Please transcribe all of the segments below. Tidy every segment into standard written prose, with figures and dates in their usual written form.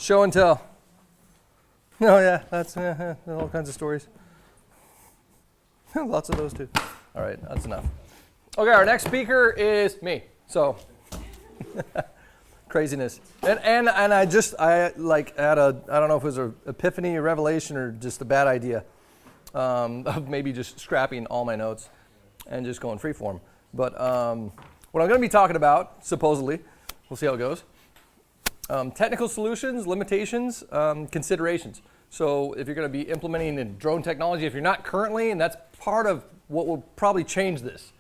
Show and tell. Oh yeah, that's all kinds of stories. Lots of those too. All right, that's enough. Okay, our next speaker is me. So craziness, and I like had I don't know if it was an epiphany, a revelation, or just a bad idea of maybe just scrapping all my notes and just going freeform. But what I'm going to be talking about, supposedly, we'll see how it goes. Technical solutions, limitations, considerations. So if you're going to be implementing in drone technology, if you're not currently, and that's part of what will probably change this,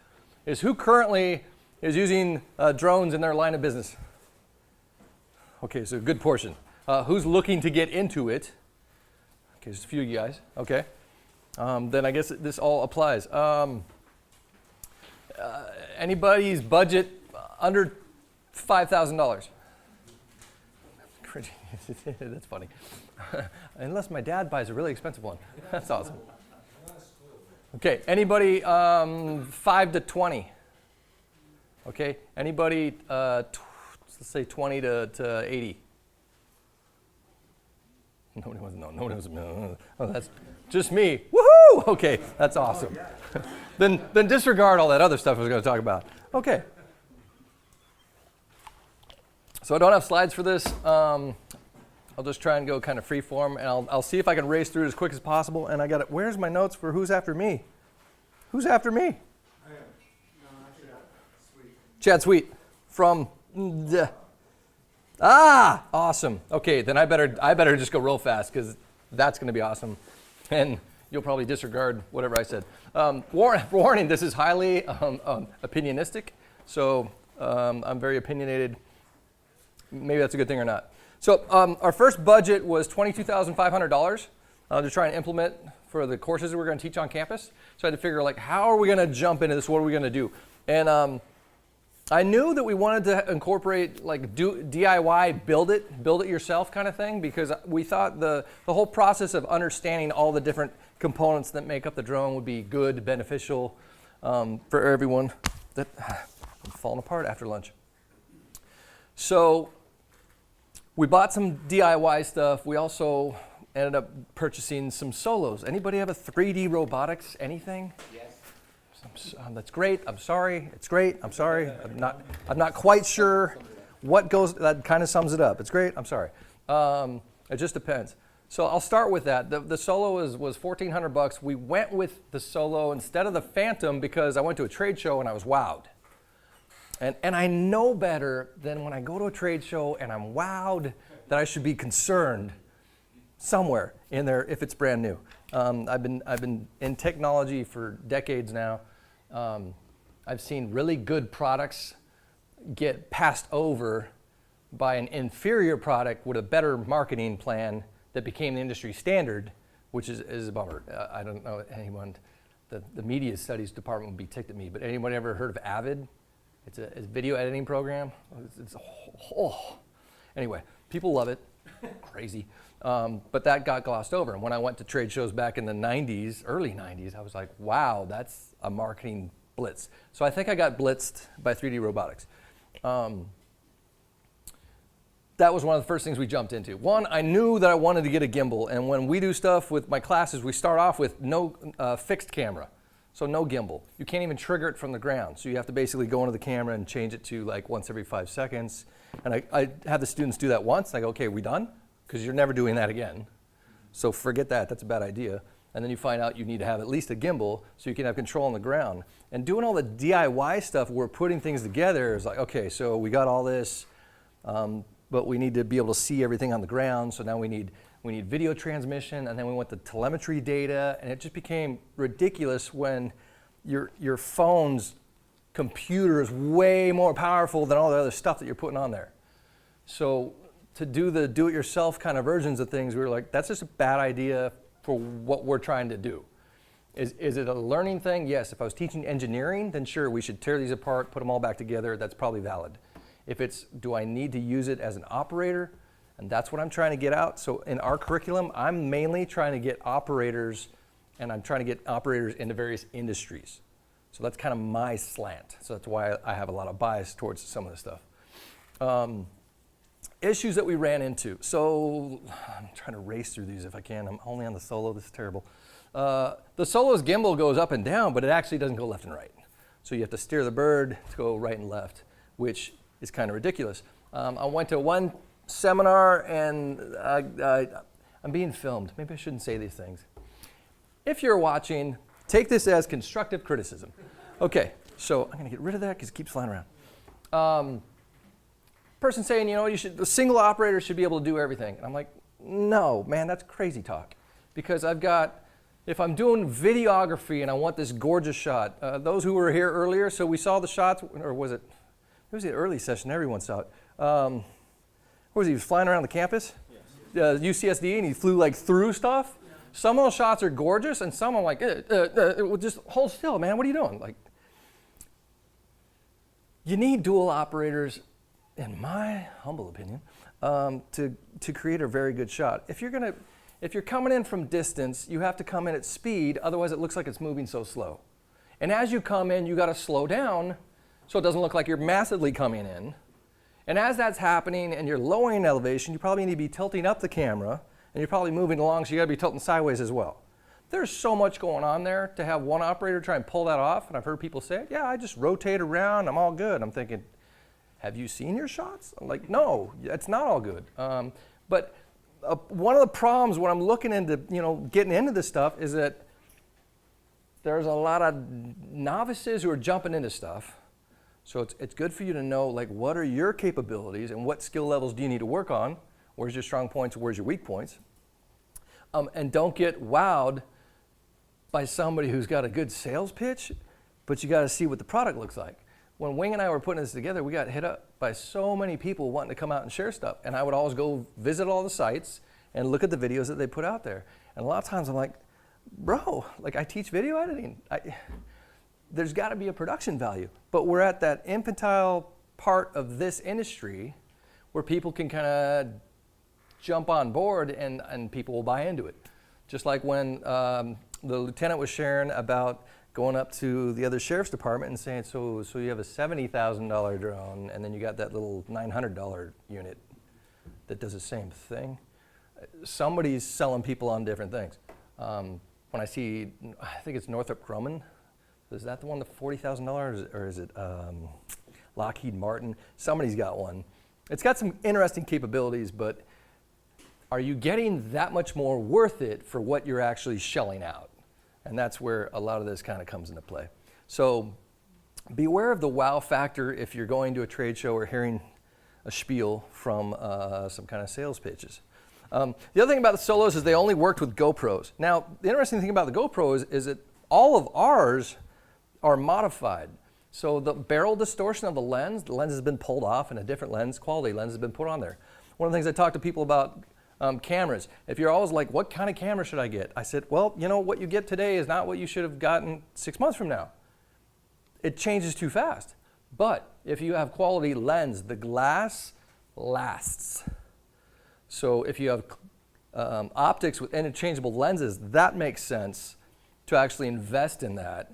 is who currently is using drones in their line of business? Okay, so a good portion. Who's looking to get into it? Okay, just a few of you guys. Okay. Then I guess this all applies. Anybody's budget under $5,000? That's funny. Unless my dad buys a really expensive one. That's awesome. Okay, anybody 5 to 20? Okay, anybody, let's say 20 to 80? Nobody wants to know. Nobody wants to know. Oh, that's just me. Woohoo! Okay, that's awesome. Then disregard all that other stuff I was going to talk about. Okay. So I don't have slides for this. I'll just try and go kind of free form, and I'll see if I can race through it as quick as possible. And I got it. Where's my notes for who's after me? Who's after me? Chad Sweet from awesome. Okay, then I better just go real fast because that's going to be awesome, and you'll probably disregard whatever I said. Warning: this is highly opinionistic, so I'm very opinionated. Maybe that's a good thing or not. So our first budget was $22,500 to try and implement for the courses that we're going to teach on campus. So I had to figure like, how are we going to jump into this? What are we going to do? And I knew that we wanted to incorporate like DIY, build it yourself kind of thing, because we thought the whole process of understanding all the different components that make up the drone would be good, beneficial for everyone. I'm falling apart after lunch. So we bought some DIY stuff. We also ended up purchasing some solos. Anybody have a 3D robotics, anything? Yes. That's great. I'm sorry. It's great. I'm sorry. I'm not quite sure what goes. That kind of sums it up. It's great. I'm sorry. It just depends. So I'll start with that. The solo was $1,400. We went with the solo instead of the Phantom because I went to a trade show and I was wowed. And I know better than when I go to a trade show and I'm wowed that I should be concerned somewhere in there if it's brand new. I've been in technology for decades now. I've seen really good products get passed over by an inferior product with a better marketing plan that became the industry standard, which is a bummer. I don't know anyone, the media studies department would be ticked at me, but anyone ever heard of Avid? It's a video editing program. Anyway, people love it. Crazy. But that got glossed over. And when I went to trade shows back in the 90s, early 90s, I was like, wow, that's a marketing blitz. So I think I got blitzed by 3D robotics. That was one of the first things we jumped into. One, I knew that I wanted to get a gimbal. And when we do stuff with my classes, we start off with no fixed camera. So no gimbal. You can't even trigger it from the ground. So you have to basically go into the camera and change it to like once every 5 seconds. And I have the students do that once. And I go, okay, are we done? Because you're never doing that again. So forget that. That's a bad idea. And then you find out you need to have at least a gimbal so you can have control on the ground. And doing all the DIY stuff, we're putting things together is like, okay, so we got all this, but we need to be able to see everything on the ground. So now we need video transmission, and then we want the telemetry data, and it just became ridiculous when your phone's computer is way more powerful than all the other stuff that you're putting on there. So to do the do-it-yourself kind of versions of things, we were like, that's just a bad idea for what we're trying to do. Is it a learning thing? Yes. If I was teaching engineering, then sure, we should tear these apart, put them all back together. That's probably valid. If it's, do I need to use it as an operator? And that's what I'm trying to get out. So in our curriculum, I'm mainly trying to get operators, and I'm trying to get operators into various industries. So that's kind of my slant. So that's why I have a lot of bias towards some of this stuff. issues that we ran into. So I'm trying to race through these if I can. I'm only on the solo. This is terrible. The solo's gimbal goes up and down, but it actually doesn't go left and right. So you have to steer the bird to go right and left, which is kind of ridiculous. I went to one seminar, and I'm being filmed. Maybe I shouldn't say these things. If you're watching, take this as constructive criticism. Okay, so I'm going to get rid of that because it keeps flying around. Person saying, a single operator should be able to do everything. And I'm like, no, man, that's crazy talk. Because if I'm doing videography and I want this gorgeous shot, those who were here earlier, so we saw the shots, or was it was the early session, everyone saw it. What was he was flying around the campus? Yes. UCSD, and he flew like through stuff. Yeah. Some of those shots are gorgeous, and some I'm like, just hold still, man, what are you doing? Like, you need dual operators, in my humble opinion, to create a very good shot. If you're coming in from distance, you have to come in at speed, otherwise it looks like it's moving so slow. And as you come in, you got to slow down so it doesn't look like you're massively coming in. And as that's happening and you're lowering elevation, you probably need to be tilting up the camera, and you're probably moving along, so you got to be tilting sideways as well. There's so much going on there to have one operator try and pull that off, and I've heard people say, yeah, I just rotate around, I'm all good. I'm thinking, have you seen your shots? I'm like, no, it's not all good. But one of the problems when I'm looking into, getting into this stuff is that there's a lot of novices who are jumping into stuff. So it's good for you to know, like, what are your capabilities and what skill levels do you need to work on? Where's your strong points? Where's your weak points? And don't get wowed by somebody who's got a good sales pitch, but you got to see what the product looks like. When Wing and I were putting this together, we got hit up by so many people wanting to come out and share stuff. And I would always go visit all the sites and look at the videos that they put out there. And a lot of times I'm like, bro, like, I teach video editing. There's got to be a production value. But we're at that infantile part of this industry where people can kind of jump on board and people will buy into it. Just like when the lieutenant was sharing about going up to the other sheriff's department and saying, so you have a $70,000 drone, and then you got that little $900 unit that does the same thing. Somebody's selling people on different things. When I see, I think it's Northrop Grumman. Is that the one, the $40,000, or is it Lockheed Martin? Somebody's got one. It's got some interesting capabilities, but are you getting that much more worth it for what you're actually shelling out? And that's where a lot of this kind of comes into play. So beware of the wow factor if you're going to a trade show or hearing a spiel from some kind of sales pitches. The other thing about the Solos is they only worked with GoPros. Now, the interesting thing about the GoPros is that all of ours are modified. So the barrel distortion of the lens has been pulled off, and a different lens, quality lens, has been put on there. One of the things I talk to people about cameras, if you're always like, what kind of camera should I get? I said, well, what you get today is not what you should have gotten 6 months from now. It changes too fast. But if you have quality lens, the glass lasts. So if you have optics with interchangeable lenses, that makes sense to actually invest in that.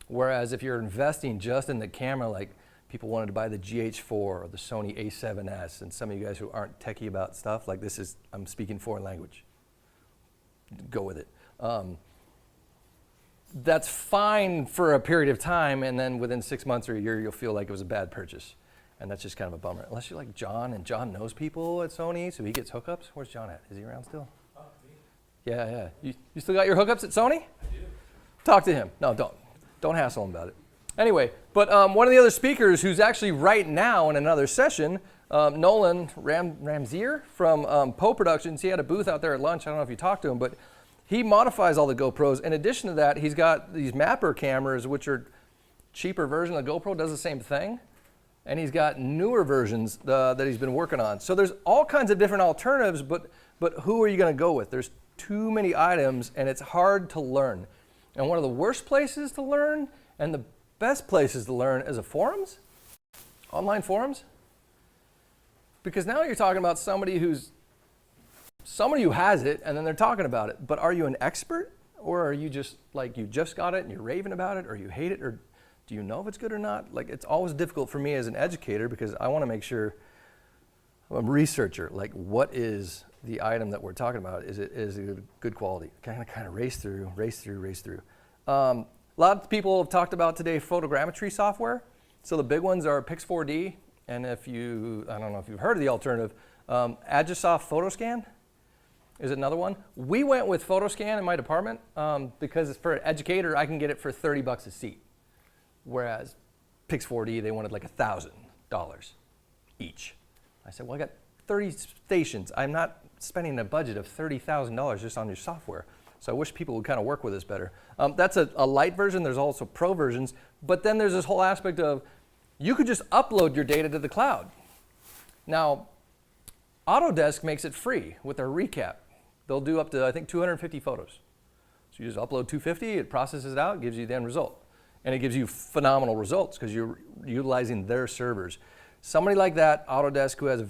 Whereas if you're investing just in the camera, like people wanted to buy the GH4 or the Sony A7S, and some of you guys who aren't techie about stuff, like this is, I'm speaking foreign language. Go with it. That's fine for a period of time, and then within 6 months or a year, you'll feel like it was a bad purchase. And that's just kind of a bummer. Unless you're like John, and John knows people at Sony, so he gets hookups. Where's John at? Is he around still? Yeah. You still got your hookups at Sony? I do. Talk to him. No, don't hassle him about it. Anyway, but one of the other speakers who's actually right now in another session, Nolan Ramzier from Poe Productions, he had a booth out there at lunch. I don't know if you talked to him, but he modifies all the GoPros. In addition to that, he's got these mapper cameras, which are cheaper version of the GoPro, does the same thing. And he's got newer versions that he's been working on. So there's all kinds of different alternatives, but who are you going to go with? There's too many items, and it's hard to learn. And one of the worst places to learn and the best places to learn is forums, online forums. Because now you're talking about somebody who has it, and then they're talking about it. But are you an expert, or are you just like, you just got it and you're raving about it, or you hate it, or do you know if it's good or not? Like, it's always difficult for me as an educator because I want to make sure I'm a researcher. Like, what is the item that we're talking about? Is it good quality? Kind of race through. A lot of people have talked about today photogrammetry software. So the big ones are Pix4D, and I don't know if you've heard of the alternative, Agisoft PhotoScan is another one. We went with PhotoScan in my department because for an educator, I can get it for $30 a seat. Whereas Pix4D, they wanted like $1,000 each. I said, well, I got 30 stations. I'm not spending a budget of $30,000 just on your software. So I wish people would kind of work with us better. That's a light version. There's also pro versions. But then there's this whole aspect of you could just upload your data to the cloud. Now, Autodesk makes it free with their recap. They'll do up to, I think, 250 photos. So you just upload 250, it processes it out, gives you the end result. And it gives you phenomenal results because you're utilizing their servers. Somebody like that, Autodesk, who has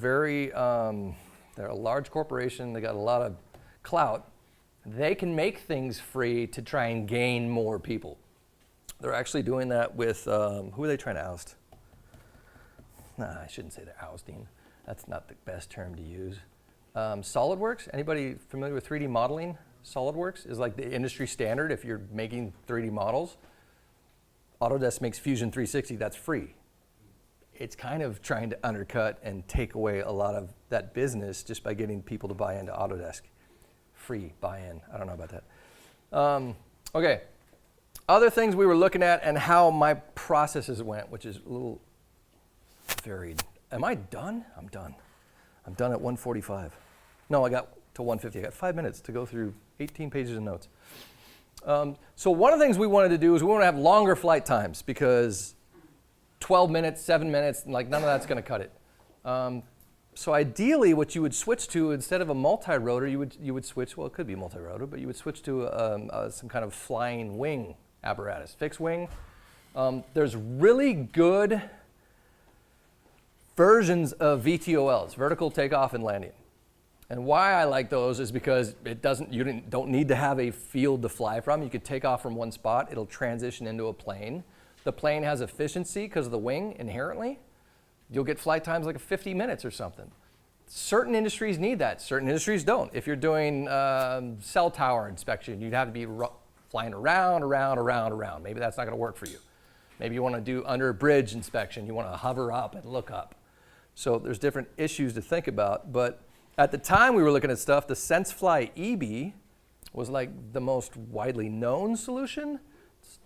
they're a large corporation, they got a lot of clout, they can make things free to try and gain more people. They're actually doing that with, who are they trying to oust? Nah, I shouldn't say they're ousting. That's not the best term to use. SolidWorks, anybody familiar with 3D modeling? SolidWorks is like the industry standard if you're making 3D models. Autodesk makes Fusion 360, that's free. It's kind of trying to undercut and take away a lot of that business just by getting people to buy into Autodesk. Free buy-in, I don't know about that. Okay, other things we were looking at and how my processes went, which is a little varied. Am I done? I'm done. I'm done at 1:45. No, I got to 1:50. I got 5 minutes to go through 18 pages of notes. So one of the things we wanted to do is we want to have longer flight times because 12 minutes, 7 minutes, like none of that's going to cut it. So ideally what you would switch to, instead of a multi-rotor, you would switch, well, it could be multi-rotor, but you would switch to some kind of flying wing apparatus, fixed wing. There's really good versions of VTOLs, vertical takeoff and landing. And why I like those is because you don't need to have a field to fly from. You could take off from one spot, it'll transition into a plane. The plane has efficiency because of the wing inherently. You'll get flight times like 50 minutes or something. Certain industries need that, certain industries don't. If you're doing cell tower inspection, you'd have to be flying around. Maybe that's not gonna work for you. Maybe you wanna do under a bridge inspection, you wanna hover up and look up. So there's different issues to think about, but at the time we were looking at stuff, the SenseFly EB was like the most widely known solution,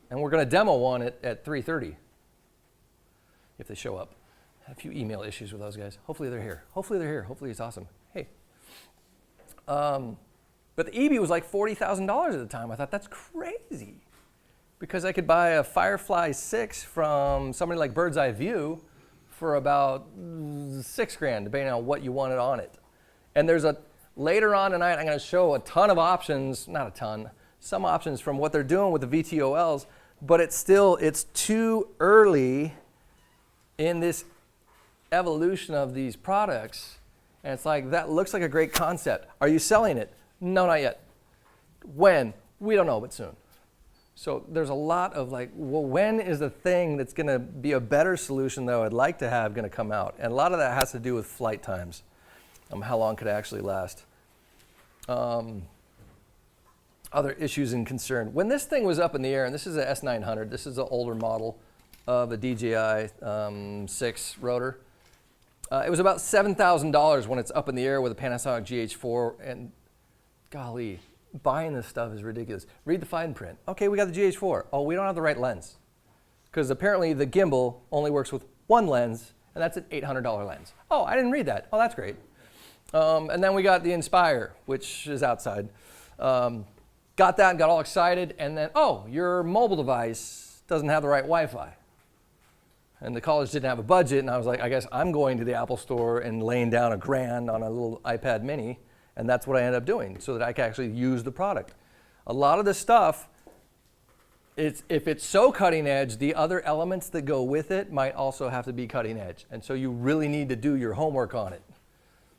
and we're gonna demo one at 3:30 if they show up. Had a few email issues with those guys. Hopefully they're here. Hopefully it's awesome. Hey. But the EB was like $40,000 at the time. I thought that's crazy because I could buy a Firefly 6 from somebody like Bird's Eye View for about $6,000, depending on what you wanted on it. And later on tonight, I'm going to show a ton of options, not a ton, some options from what they're doing with the VTOLs, but it's too early in this evolution of these products. And it's like, that looks like a great concept. Are you selling it? No, not yet. When? We don't know, but soon. So there's a lot of like, well, when is the thing that's going to be a better solution that I would like to have going to come out? And a lot of that has to do with flight times. How long could it actually last? Other issues and concern. When this thing was up in the air, and this is a S900, this is an older model of a DJI 6 rotor. It was about $7,000 when it's up in the air with a Panasonic GH4, and golly, buying this stuff is ridiculous. Read the fine print. Okay, we got the GH4. Oh, we don't have the right lens. Because apparently the gimbal only works with one lens, and that's an $800 lens. Oh, I didn't read that. Oh, that's great. And then we got the Inspire, which is outside. Got that and got all excited, and then, oh, your mobile device doesn't have the right Wi-Fi. And the college didn't have a budget, and I was like, I guess I'm going to the Apple store and laying down $1,000 on a little iPad mini, and that's what I ended up doing so that I could actually use the product. A lot of this stuff, if it's so cutting edge, the other elements that go with it might also have to be cutting edge. And so you really need to do your homework on it.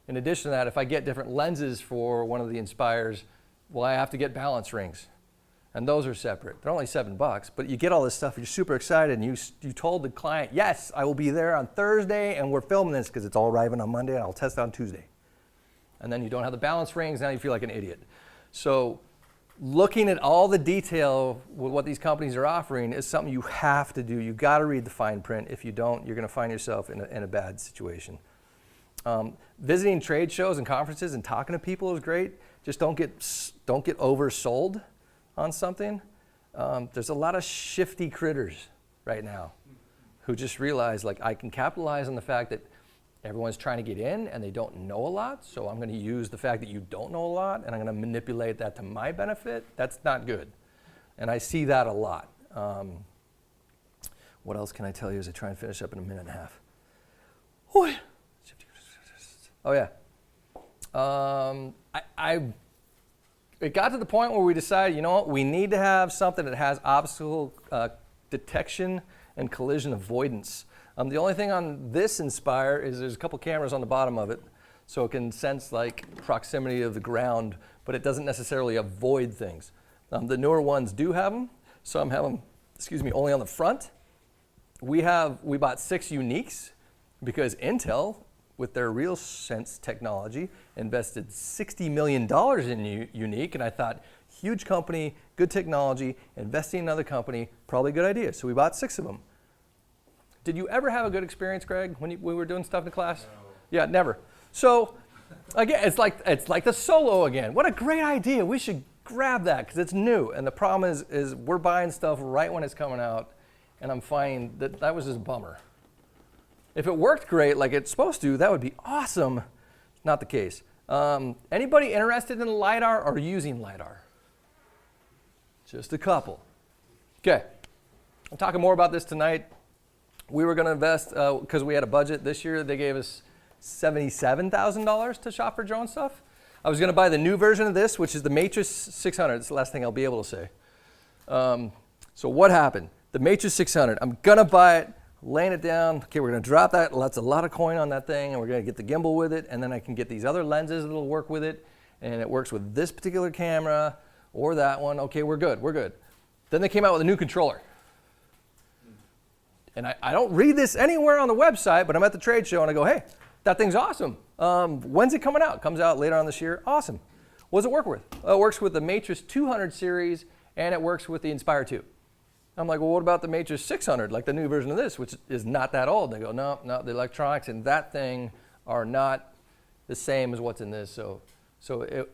In addition to that, if I get different lenses for one of the Inspires, well, I have to get balance rings. And those are separate. They're only $7, but you get all this stuff, you're super excited, and you told the client, yes, I will be there on Thursday, and we're filming this because it's all arriving on Monday, and I'll test it on Tuesday. And then you don't have the balance rings, now you feel like an idiot. So looking at all the detail with what these companies are offering is something you have to do. You got to read the fine print. If you don't, you're going to find yourself in a bad situation. Visiting trade shows and conferences and talking to people is great. Just don't get oversold on something. There's a lot of shifty critters right now who just realize, like, I can capitalize on the fact that everyone's trying to get in and they don't know a lot, so I'm going to use the fact that you don't know a lot and I'm going to manipulate that to my benefit. That's not good. And I see that a lot. What else can I tell you as I try and finish up in a minute and a half? Oh yeah. It got to the point where we decided, you know what, we need to have something that has obstacle detection and collision avoidance. The only thing on this Inspire is there's a couple cameras on the bottom of it, so it can sense like proximity of the ground, but it doesn't necessarily avoid things. The newer ones do have them. Some have them, only on the front. We bought 6 uniques because Intel, with their RealSense technology, invested $60 million in Unique, and I thought, huge company, good technology, investing in another company, probably a good idea. So we bought 6 of them. Did you ever have a good experience, Greg, when we were doing stuff in class? No. Yeah, never. So again, it's like the Solo again. What a great idea. We should grab that because it's new. And the problem is we're buying stuff right when it's coming out, and I'm finding that was just a bummer. If it worked great like it's supposed to, that would be awesome. Not the case. Anybody interested in LiDAR or using LiDAR? Just a couple. Okay. I'm talking more about this tonight. We were going to invest, because we had a budget this year, they gave us $77,000 to shop for drone stuff. I was going to buy the new version of this, which is the Matrix 600. It's the last thing I'll be able to say. So what happened? The Matrix 600. I'm going to buy it. Laying it down, okay, we're going to drop that. That's a lot of coin on that thing, and we're going to get the gimbal with it, and then I can get these other lenses that'll work with it, and it works with this particular camera or that one. Okay, we're good, we're good. Then they came out with a new controller. And I don't read this anywhere on the website, but I'm at the trade show, and I go, hey, that thing's awesome. When's it coming out? It comes out later on this year. Awesome. What does it work with? It works with the Matrix 200 series, and it works with the Inspire 2. I'm like, well, what about the Matrix 600, like the new version of this, which is not that old? And they go, no, the electronics in that thing are not the same as what's in this, so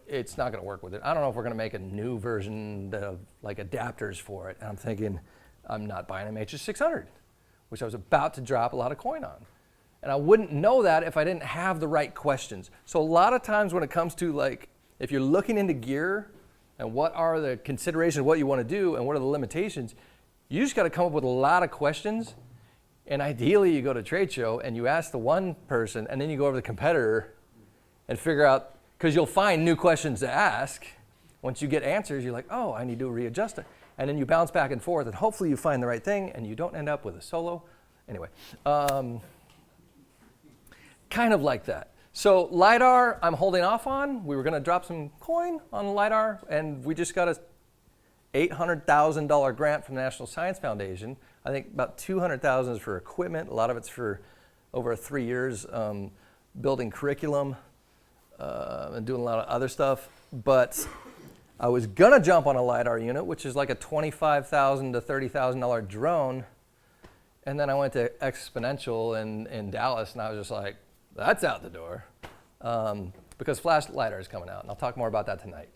it's not going to work with it. I don't know if we're going to make a new version of like adapters for it. And I'm thinking, I'm not buying a Matrix 600, which I was about to drop a lot of coin on. And I wouldn't know that if I didn't have the right questions. So a lot of times when it comes to, like, if you're looking into gear and what are the considerations of what you want to do and what are the limitations, you just got to come up with a lot of questions. And ideally you go to a trade show and you ask the one person and then you go over to the competitor and figure out, because you'll find new questions to ask. Once you get answers, you're like, oh, I need to readjust it. And then you bounce back and forth, and hopefully you find the right thing, and you don't end up with a Solo. Anyway, kind of like that. So LiDAR, I'm holding off on. We were going to drop some coin on LiDAR, and we just got a $800,000 grant from the National Science Foundation. I think about $200,000 is for equipment. A lot of it's for over 3 years, building curriculum and doing a lot of other stuff. But I was gonna jump on a LiDAR unit, which is like a $25,000 to $30,000 drone. And then I went to Exponential in Dallas, and I was just like, that's out the door. Because flash LiDAR is coming out, and I'll talk more about that tonight,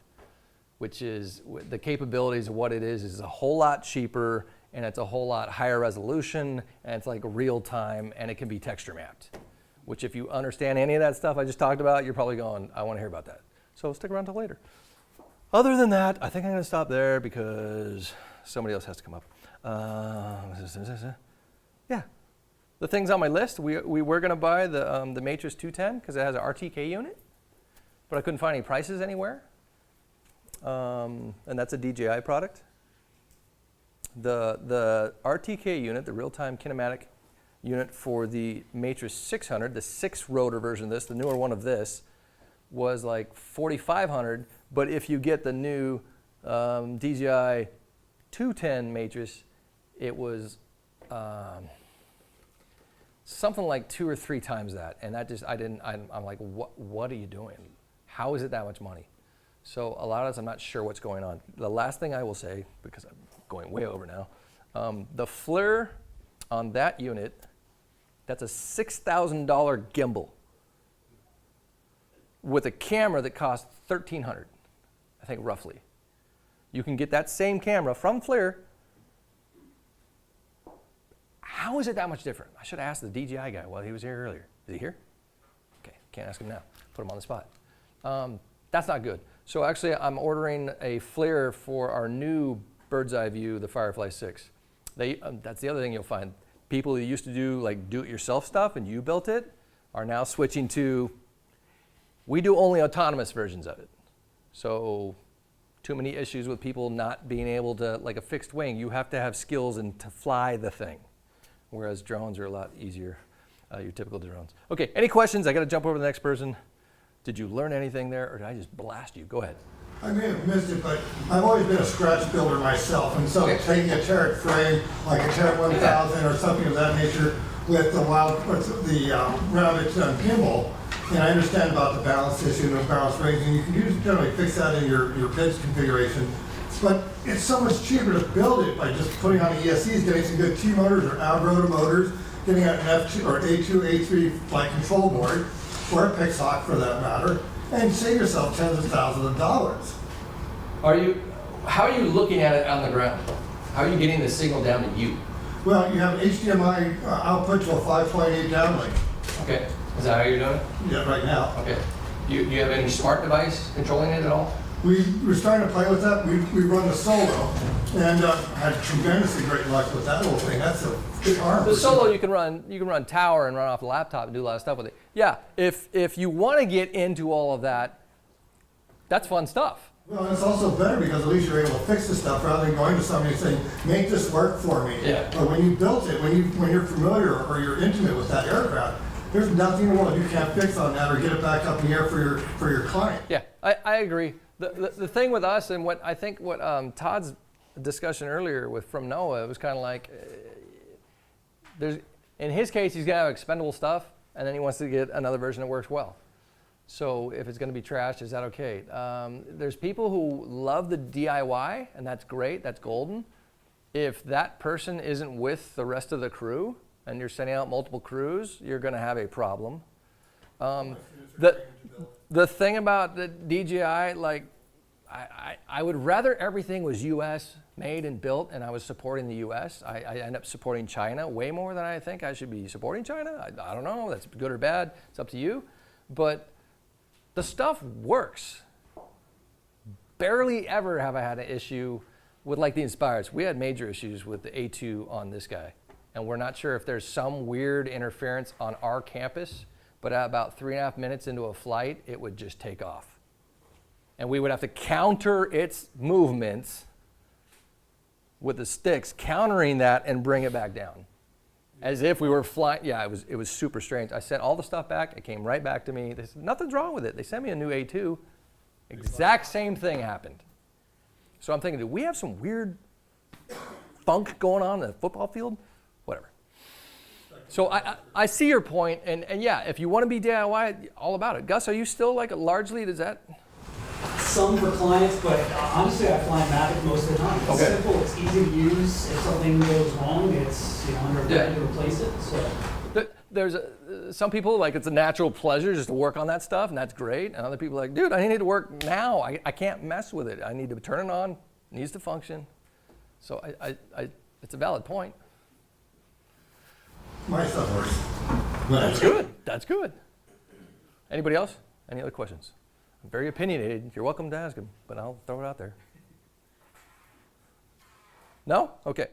which is the capabilities of what it is a whole lot cheaper, and it's a whole lot higher resolution, and it's like real time, and it can be texture mapped, which if you understand any of that stuff I just talked about, you're probably going, I want to hear about that. So stick around till later. Other than that, I think I'm going to stop there because somebody else has to come up. Yeah, the things on my list, we were going to buy the Matrix 210 because it has an RTK unit, but I couldn't find any prices anywhere. And that's a DJI product. The RTK unit, the real-time kinematic unit for the Matrix 600, the 6-rotor version of this, the newer one of this, was like $4,500. But if you get the new 210 series, DJI 210 matrix, it was something like 2 or 3 times that. And that just, I'm like, what are you doing? How is it that much money? So a lot of us, I'm not sure what's going on. The last thing I will say, because I'm going way over now, the FLIR on that unit, that's a $6,000 gimbal with a camera that costs $1,300, I think roughly. You can get that same camera from FLIR. How is it that much different? I should have asked the DJI guy while he was here earlier. Is he here? Okay, can't ask him now. Put him on the spot. That's not good. So actually, I'm ordering a FLIR for our new bird's eye view, the Firefly 6. That's the other thing you'll find. People who used to do like do-it-yourself stuff and you built it are now switching to, we do only autonomous versions of it. So too many issues with people not being able to, like a fixed wing, you have to have skills and to fly the thing. Whereas drones are a lot easier, your typical drones. Okay, any questions? I gotta jump over to the next person. Did you learn anything there or did I just blast you? Go ahead. I may have missed it, but I've always been a scratch builder myself, and so taking a Terrat frame, like a Terrat 1000 or something of that nature, with the Rabbit Gimbal, and I understand about the balance issue and the balance raising. You can generally fix that in your pitch configuration, but it's so much cheaper to build it by just putting on the ESCs, getting some good T motors or Alberta motors, getting an F2 or A2, A3 flight control board, or a Pixhawk for that matter, and save yourself tens of thousands of dollars. How are you looking at it on the ground? How are you getting the signal down to you? Well, you have an HDMI output to a 5.8 downlink. Okay, is that how you're doing it? Yeah, right now. Okay. Do you have any smart device controlling it at all? We're starting to play with that. We run the Solo, and had tremendously great luck with that little thing. That's a good arm. The Solo you can run tower and run off the laptop and do a lot of stuff with it. Yeah, if you want to get into all of that, that's fun stuff. Well, and it's also better because at least you're able to fix the stuff rather than going to somebody and saying, make this work for me. Yeah. But when you built it, when you're familiar or you're intimate with that aircraft, there's nothing in the world you can't fix on that or get it back up in the air for your client. Yeah, I agree. The thing with us and what Todd's discussion earlier from Noah, it was kind of like, in his case, he's gonna have expendable stuff and then he wants to get another version that works well. So if it's going to be trashed, is that okay? There's people who love the DIY, and that's great, that's golden. If that person isn't with the rest of the crew, and you're sending out multiple crews, you're going to have a problem. The thing about the DJI, like, I would rather everything was US made and built, and I was supporting the US. I end up supporting China way more than I think I should be supporting China. I don't know, that's good or bad, it's up to you. But the stuff works. Barely ever have I had an issue with like the Inspires. We had major issues with the A2 on this guy. And we're not sure if there's some weird interference on our campus, but at about 3.5 minutes into a flight, it would just take off. And we would have to counter its movements with the sticks, countering that and bring it back down. As if we were flying. Yeah, it was super strange. I sent all the stuff back. It came right back to me. They said, nothing's wrong with it. They sent me a new A2. Exact same thing happened. So I'm thinking, do we have some weird funk going on in the football field? Whatever. So I see your point. And yeah, if you want to be DIY, all about it. Gus, are you still like largely, does that? Some for clients, but honestly, I fly Mavic most of the time. It's simple, it's easy to use. If something goes wrong, it's under a bed to replace it. So. There's some people, like it's a natural pleasure just to work on that stuff, and that's great. And other people are like, dude, I need it to work now. I can't mess with it. I need to turn it on. It needs to function. So it's a valid point. My stuff works. That's good. That's good. Anybody else? Any other questions? I'm very opinionated. You're welcome to ask them, but I'll throw it out there. No? Okay.